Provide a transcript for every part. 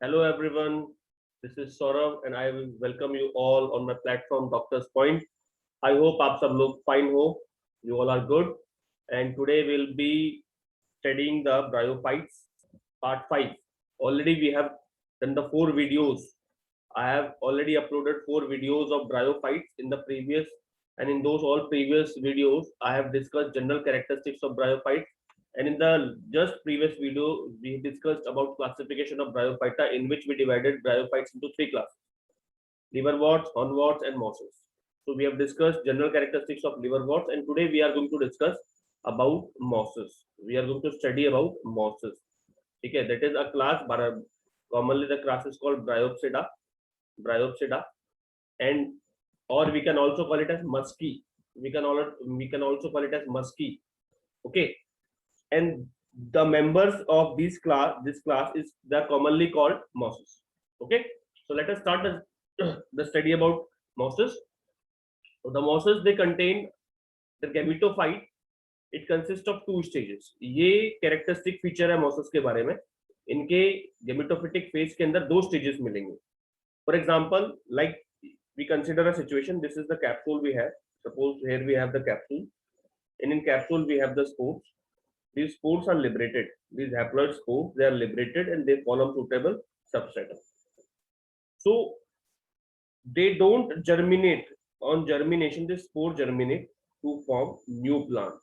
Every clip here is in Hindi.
Hello everyone, this is Saurav and I will welcome you all on my platform Doctor's Point. I hope आप सब लोग fine हो, you all are good. And today we'll be studying the bryophytes part 5. Already we have done the 4 videos. I have already uploaded 4 videos of bryophytes in the previous, and in those all previous videos I have discussed general characteristics of bryophytes. And in the just previous video, we discussed about classification of bryophyta, in which we divided bryophytes into 3 classes: liverworts, hornworts, and mosses. So we have discussed general characteristics of liverworts, and today we are going to discuss about mosses. We are going to study about mosses. Okay, that is a class. Commonly, the class is called Bryopsida, and or we can also call it as musky. We can also call it as musky. Okay, and the members of this class is they're commonly called mosses. Okay, so let us start the study about mosses. So the mosses, they contain the gametophyte. It consists of 2 stages. ये कैरेक्टरिस्टिक फीचर है मॉसस के बारे में. इनके गेमेटोफिटिक फेज के अंदर 2 स्टेजेस मिलेंगे. For example, like we consider a situation. This is the capsule we have. Suppose here we have the capsule, and in capsule we have the spores. These spores are liberated. These haploid spores, they are liberated and they form suitable substratum. So they don't germinate. On germination, this spore germinate to form new plant.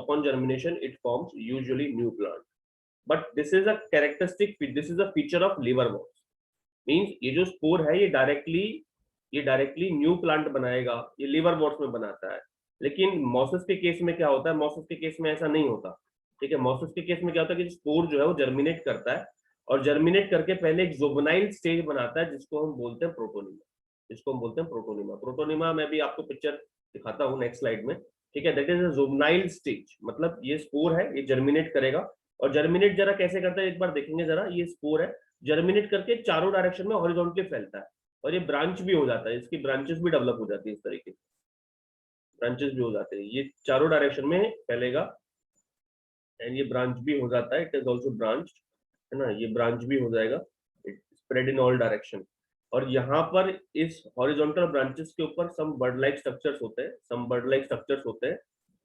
Upon germination, it forms usually new plant. But this is a characteristic. This is a feature of liverworts. Means ये जो spore है ये डायरेक्टली न्यू प्लांट बनाएगा. ये liverworts में बनाता है. लेकिन मॉसस के केस में क्या होता है? मॉसस के केस में ऐसा नहीं होता. ठीक है, मॉसस के केस में क्या होता है कि स्पोर जो है वो जर्मिनेट करता है, और जर्मिनेट करके पहले एक जुवेनाइल स्टेज बनाता है जिसको हम बोलते हैं प्रोटोनिमा. प्रोटोनिमा मैं भी आपको पिक्चर दिखाता हूँ नेक्स्ट स्लाइड में. ठीक है, that is a juvenile stage. मतलब ये स्पोर है, ये जर्मिनेट करेगा. और जर्मिनेट जरा कैसे करता है एक बार देखेंगे जरा. ये स्पोर है, जर्मिनेट करके चारों डायरेक्शन में हॉरिजॉन्टली फैलता है, और ये ब्रांच भी हो जाता है. इसकी ब्रांचेस भी डेवलप हो जाती है. इस तरीके से ब्रांचेस भी हो जाते हैं. ये चारों डायरेक्शन में फैलेगा, एंड ये ब्रांच भी हो जाता है. इट इज ऑल्सो ब्रांच, है ना. ये ब्रांच भी हो जाएगा. It spread in all direction. और यहाँ पर इस हॉरिजॉन्टल ब्रांचेस के ऊपर सम बर्ड लाइक स्ट्रक्चर्स होते हैं,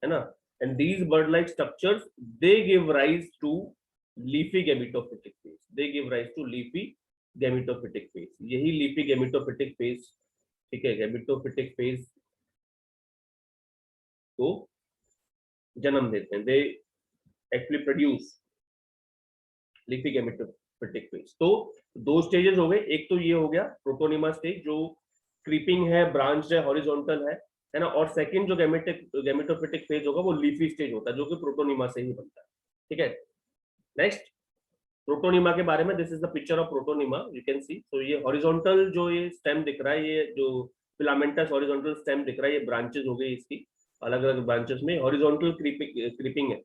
है ना. And these bird like structures, they give rise to leafy gametophytic phase. यही लीफी गैमेटोफिटिक फेज, ठीक है, गैमेटोफिटिक फेज को जन्म देते हैं. They actually produce leafy gametophytic phase. तो 2 स्टेजेस हो गए. एक तो ये हो गया प्रोटोनिमा स्टेज, जो क्रीपिंग है, ब्रांच है, हॉरिजॉन्टल है ना. और सेकंड जो गैमेटोफिटिक फेज होगा वो लीफी स्टेज होता है, जो कि प्रोटोनिमा से ही बनता है. ठीक है, नेक्स्ट प्रोटोनिमा के बारे में. This is the picture of protonema, you can सी. तो ये हॉरिजॉन्टल जो ये स्टेम दिख रहा है, ये जो फिलामेंटस हॉरिजॉन्टल स्टेम दिख रहा है, ये ब्रांचेस हो गई इसकी, अलग अलग ब्रांचेस में. हॉरिजॉन्टल क्रीपिंग है,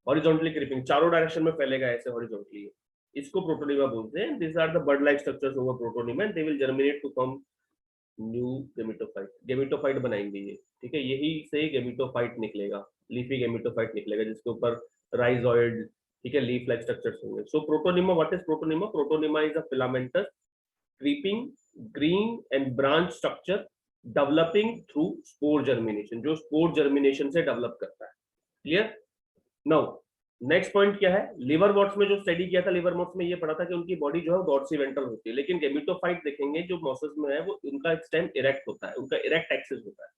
हॉरिजॉन्टली क्रीपिंग, चारों डायरेक्शन में फैलेगा ऐसे हॉरिजॉन्टली. इसको प्रोटोनिमा बोलते हैं. This are the bird like structures over protonema, and they will germinate to form new gametophyte बनाएंगे ये. ठीक है, यही से गेमेटोफाइट निकलेगा, लीफी गेमेटोफाइट निकलेगा, जिसके ऊपर राइजॉइड, ठीक है, लीफ लाइक स्ट्रक्चर्स होंगे. So protonema, what is protonema? Protonema is a filamentous creeping green and branch structure developing through spore germination, जो स्पोर जर्मिनेशन से डेवलप करता है. क्लियर? नाउ नेक्स्ट पॉइंट क्या है? लिवरवर्ट्स में जो स्टडी किया था, लिवरवर्ट्स में ये पढ़ा था कि उनकी बॉडी जो है डॉर्सिवेंट्रल होती है. लेकिन गेमेटोफाइट देखेंगे जो मॉसस में है, वो उनका स्टेम इरेक्ट होता है, उनका इरेक्ट एक्सिस होता है.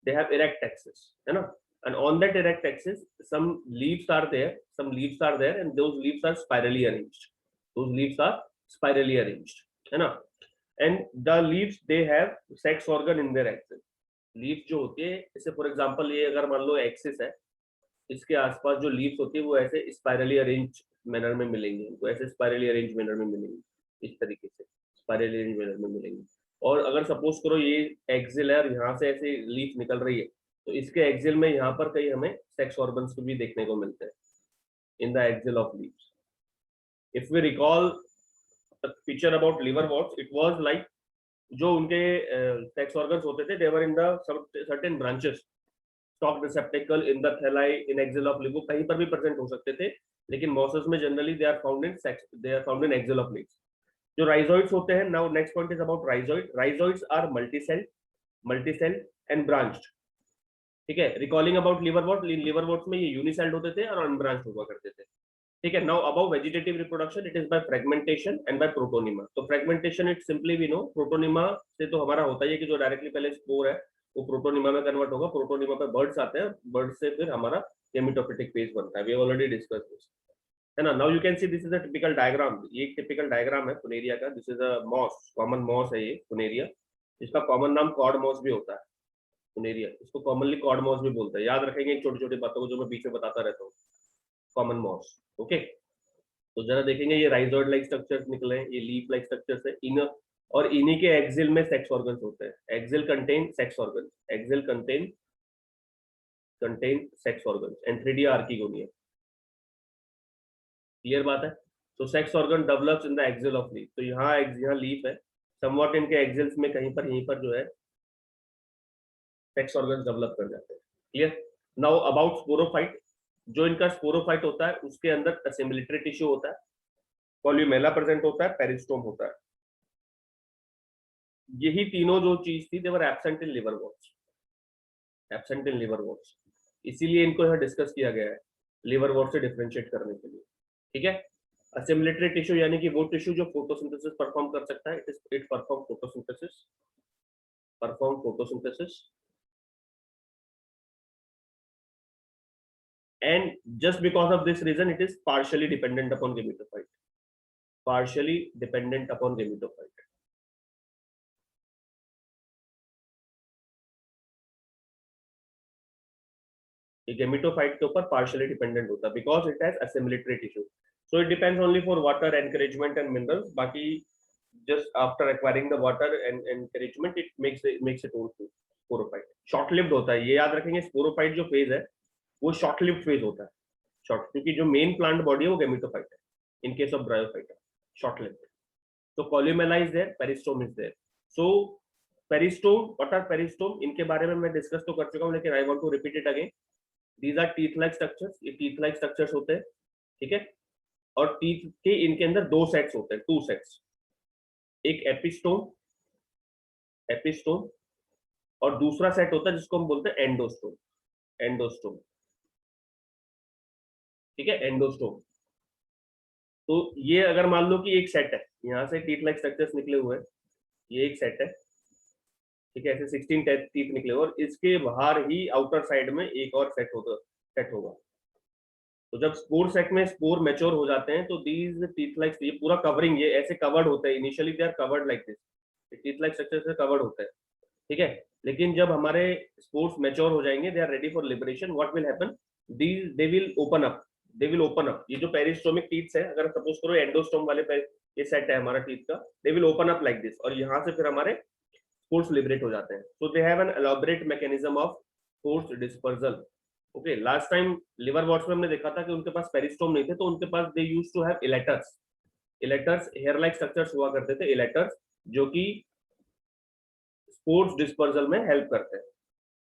दे हैव इरेक्ट एक्सिस, है ना. and on that erect axis some leaves are there and those leaves are spirally arranged, है ना. and the leaves, they have sex organ in their axis. leaves जो होती है, जैसे फॉर एग्जांपल ये अगर मान लो एक्सिस है, इसके आसपास जो लीव्स होती है वो ऐसे स्पाइरली अरेंज मैनर में मिलेंगे. इनको ऐसे स्पाइरली अरेंज मैनर में मिलेंगे, इस तरीके से स्पाइरली अरेंज मैनर में मिलेंगे. और अगर सपोज करो ये एक्सिल है और यहाँ से ऐसे लीफ निकल रही है, तो इसके एक्सिल में यहाँ पर कहीं हमें सेक्स ऑर्गन्स भी देखने को मिलते हैं in the axil of leaves. If we recall the picture about liverworts, it was like जो उनके सेक्स ऑर्गन्स होते थे, they were in the certain branches. Stalk receptacle, in the thalli, in axil of leaf, वो कहीं पर भी प्रेजेंट हो सकते थे, लेकिन मॉसेस में generally they are found in axil of leaf. जो राइजोइड्स होते हैं, now next point is about rhizoid. Rhizoids are multicell and branched. ठीक है, रिकॉलिंग अबाउट लिवर वॉट में ये यूनिसेल्ड होते थे और अनब्रांच्ड हुआ करते थे। ठीक है, now about vegetative reproduction, it is by fragmentation and by protonema. तो fragmentation it simply we know, protonema से तो हमारा होता है कि जो डायरेक्टली पहले स्पोर है वो प्रोटोनिमा में कन्वर्ट होगा, प्रोटोनिमा पे बर्ड्स आते हैं, बर्ड्स से फिर हमारा गेमेटोफिटिक फेज बनता है। वी ऑलरेडी डिस्कस दिस, है ना। Now you can see this is a typical diagram, ये एक टिपिकल डायग्राम है फुनेरिया का। This is a moss, common moss है ये फुनेरिया, इसका कॉमन नाम कॉर्ड मॉस भी होता है। फुनेरिया, इसको कॉमनली कॉर्ड मॉस भी बोलते हैं। याद रखेंगे छोटी छोटी बातों को जो मैं बीच में बताता रहता हूँ। Common moss, okay. तो जरा देखेंगे, ये राइजोइड लाइक स्ट्रक्चर्स निकले हैं, ये लीफ लाइक स्ट्रक्चर्स है। इन और इन्हीं के एक्सिल में सेक्स ऑर्गन्स होते हैं। Axil contain sex organs, axil contain sex organs and 3D archegonia. Clear बात है। तो sex organ develops in the axil of leaf. तो यहाँ लीफ है, समवॉट इनके एक्सिल्स में कहीं पर यहीं पर जो है सेक्स ऑर्गन्स डेवलप कर जाते हैं। क्लियर। नाउ अबाउट स्पोरोफाइट, जो इनका स्पोरोफाइट होता है उसके अंदर असेम्बलेटरी टिश्यू होता है, कॉल्यूमेला प्रेजेंट होता है, पेरिस्टोम होता है। यही तीनों जो चीज थी, they were absent in liverworts, absent in liverworts. इसीलिए इनको यहाँ डिस्कस किया गया है लिवर वॉट से डिफरेंशिएट करने के लिए। ठीक है, असेम्बलेटरी टिश्यू यानी कि वो टिश्यू जो फोटोसिंथेसिस परफॉर्म कर सकता है, it perform photosynthesis and just because of this reason it is partially dependent upon gametophyte, ये गेमेटोफाइट के ऊपर पार्शियली डिपेंडेंट होता है because it has assimilatory tissue, so it depends only for water encouragement and minerals. बाकी just after acquiring the water and encouragement it makes it own to sporophyte. short lived होता है, ये याद रखेंगे। स्पोरोफाइट जो फेज है वो शॉर्ट लिव्ड फेज होता है, शॉर्ट, क्योंकि जो मेन प्लांट बॉडी है वो गेमेटोफाइट है। In case of bryophyta short lived. तो columella is there, peristome is there. So peristome, what are peristome, इनके बारे में मैं डिस्कस तो कर चुका हूं, लेकिन I want to repeat it again. These are teeth like structures, ये टीथ लाइक स्ट्रक्चर्स होते हैं। ठीक है, और टीथ के इनके अंदर दो सेट्स होते हैं, टू सेट्स, एक एपिस्टोम और दूसरा सेट होता है जिसको हम बोलते हैं एंडोस्टोम। ठीक है, एंडोस्टोम। तो ये अगर मान लो कि एक सेट है, यहाँ से टीथ लाइक स्ट्रक्चर्स निकले हुए हैं, ये एक सेट है। ठीक है, ऐसे 16 टीथ निकले, और इसके बाहर ही आउटर साइड में एक और सेट होगा। तो जब स्पोर सेट में स्पोर मैच्योर हो जाते हैं तो दीज टीथ लाइक, ये पूरा कवरिंग, ये ऐसे कवर्ड होता है। Initially they are covered like this, teeth like structure से कवर्ड होता है। ठीक है, लेकिन जब हमारे स्पोर्स मैच्योर हो जाएंगे, they are ready for liberation, what will happen, they will open up. ये जो पेरिस्टोमिक टीथ्स है, अगर सपोज करो एंडोस्टोम वाले ये सेट है हमारा टीथ का, दे will open up like this, और यहाँ से फिर हमारे स्पोर्स लिबरेट हो जाते हैं। So they have an elaborate mechanism of force dispersal. Okay, last time liverworts में हमने देखा था कि उनके पास पेरिस्टोम नहीं थे, तो उनके पास they used to have elaters hair like structures हुआ करते थे, इलेटर्स, जो कि स्पोर्स डिस्पर्सल में हेल्प करते हैं।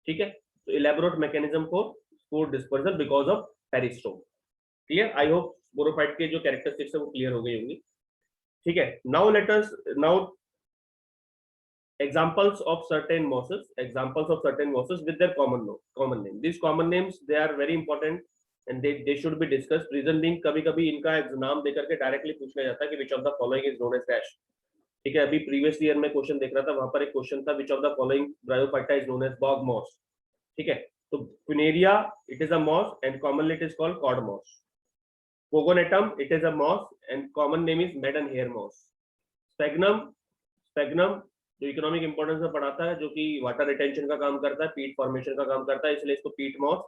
ठीक है, तो elaborate mechanism for spore dispersal because of peristome. Clear, I hope sporophyte के जो कैरेक्टरिस्टिक्स है वो क्लियर हो गई होंगी। ठीक है, now let us now examples of certain mosses with their common name. These common names, they are very important and they should be discussed. Reason being, कभी कभी इनका नाम देकर के डायरेक्टली पूछा जाता है कि which of the following is known as dash। ठीक है, अभी प्रीवियस ईयर में क्वेश्चन देख रहा था, वहां पर एक क्वेश्चन था which of the following bryophyta is known as bog moss। ठीक है, तो Funaria it is a moss and commonly it is called cord moss। Pogonatum it is a moss and common name is maiden hair moss। Sphagnum जो इकोनॉमिक इंपॉर्टेंस में पढ़ाता है, जो कि वाटर रिटेंशन का काम करता है, पीट फॉर्मेशन का काम करता है, इसलिए इसको पीट मॉस,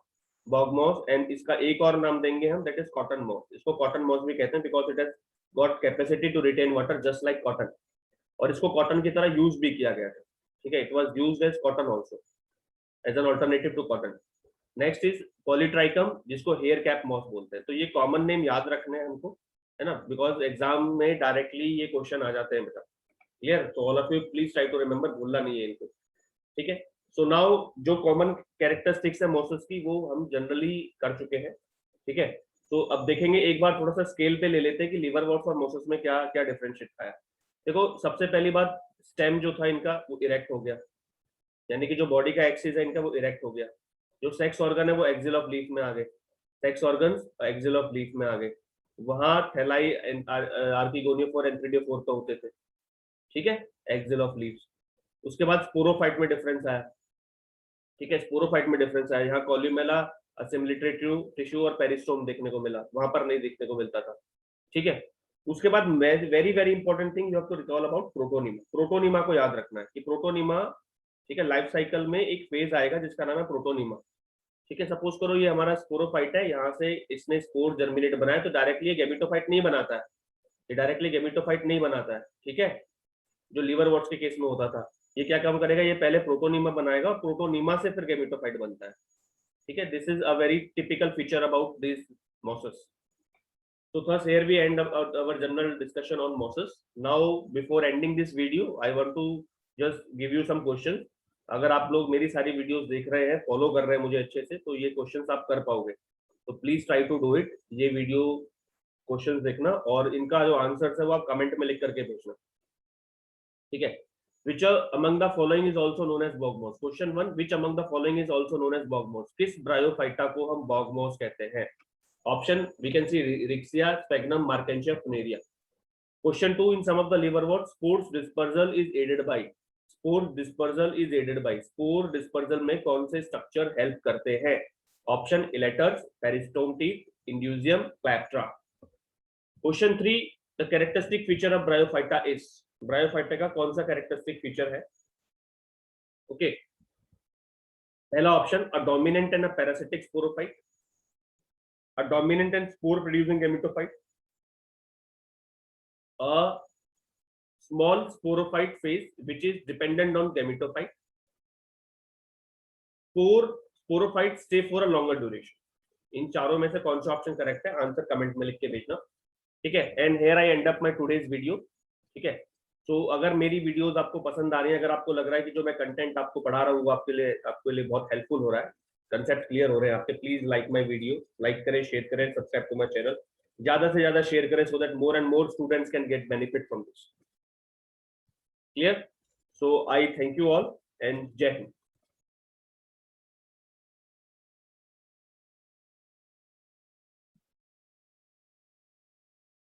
बॉग मॉस, एंड इसका एक और नाम देंगे हम, दैट इज कॉटन मॉस। इसको कॉटन मॉस भी कहते हैं because it has got capacity to retain water just like cotton, और इसको कॉटन की तरह यूज भी किया गया था। ठीक है, it was used as cotton also, as an alternative to cotton. Next is Polytrichum, जिसको हेयर कैप मॉस बोलते हैं। तो ये कॉमन नेम याद रखने हैं हमको, है ना, बिकॉज एग्जाम में डायरेक्टली ये क्वेश्चन आ जाते हैं बेटा। क्लियर, तो all of you please try to remember, भूलना नहीं है इनको। ठीक है, सो नाउ जो कॉमन कैरेक्टरिस्टिक्स है मोसस की वो हम जनरली कर चुके हैं, ठीक है। तो अब देखेंगे एक बार थोड़ा सा स्केल पे ले लेते हैं कि लिवर वॉट्स और मोसस में क्या क्या डिफरेंशिएट था। देखो सबसे पहली बात, स्टेम जो था इनका वो इरेक्ट हो गया, यानी कि जो बॉडी का एक्सिस है इनका वो इरेक्ट हो गया। जो सेक्स ऑर्गन है वो एक्सिल ऑफ लीफ में आ गए, sex organs axle of leaf में आ गए। वहां थैलाई आर्किगोनियोफोर एंथ्रिडियोफोर तो होते थे, ठीक है, एक्सिल ऑफ लीव्स। उसके बाद स्पोरोफाइट में डिफरेंस आया, ठीक है, स्पोरोफाइट में डिफरेंस आया। यहाँ कॉल्यूमेला, असिमिलेटरी टिश्यू और पेरिस्टोम देखने को मिला, वहां पर नहीं देखने को मिलता था, ठीक है। उसके बाद very very important thing you have to recall about protonema. Protonema को याद रखना है कि प्रोटोनिमा, ठीक है, लाइफ साइकिल में एक फेज आएगा जिसका नाम है प्रोटोनिमा, ठीक है। सपोज करो ये हमारा स्पोरोफाइट है, यहाँ से इसने स्पोर जर्मिनेट बनाया, तो डायरेक्टली गेमेटोफाइट नहीं बनाता है, ये डायरेक्टली गेमेटोफाइट नहीं बनाता है, ठीक है। जो लिवर वॉट्स के केस में होता था, ये क्या काम करेगा, ये पहले प्रोटोनिमा बनाएगा और प्रोटोनिमा से फिर गेमेटोफाइट बनता है, ठीक है। This is a very typical feature about this Moses. So thus here we end up our general discussion on mosses. Now before ending this video, I want to just give you some questions. अगर आप लोग मेरी सारी वीडियोस देख रहे हैं, फॉलो कर रहे हैं मुझे अच्छे से, तो ये क्वेश्चंस आप कर पाओगे। तो please try to do it. ये वीडियो क्वेश्चंस देखना और इनका जो आंसर्स है वो आप कमेंट में लिख करके भेजना, ठीक है। Which among the following is also known as bog moss? Question 1, which among the following is also known as bog moss? किस ब्रायोफाइटा को हम bog moss कहते हैं? Option we can see Rixia, Sphagnum, Markensia, Funaria. Question 2, in some of the liverworts, spores dispersal is aided by. Spore dispersal is aided by. Spore dispersal में कौन से structure help करते हैं? Option elaters, peristome teeth, indusium, claptra. Question 3, the characteristic feature of bryophyta is. Bryophyta का कौन सा characteristic feature है? Okay. पहला option, a dominant and a parasitic sporophyte. A dominant and spore producing gametophyte, a small sporophyte phase which is dependent on gametophyte, sporophyte stay for a longer duration. इन चारों में से कौन सा ऑप्शन करेक्ट है? आंसर कमेंट में लिख के भेजना, ठीक है। And here I and up my today's video, ठीक है। तो अगर मेरी वीडियोस आपको पसंद आ रही है, अगर आपको लग रहा है कि जो मैं कंटेंट आपको पढ़ा रहा हूँ वो आपके लिए बहुत हेल्पफुल हो रहा है, कंसेप्ट क्लियर हो रहे हैं आपके, please like my video, like करें, शेयर करें, सब्सक्राइब टू माय चैनल, ज्यादा से ज्यादा शेयर करें, so that more and more students can get benefit from this. Clear? So I thank you all and जय हिंद।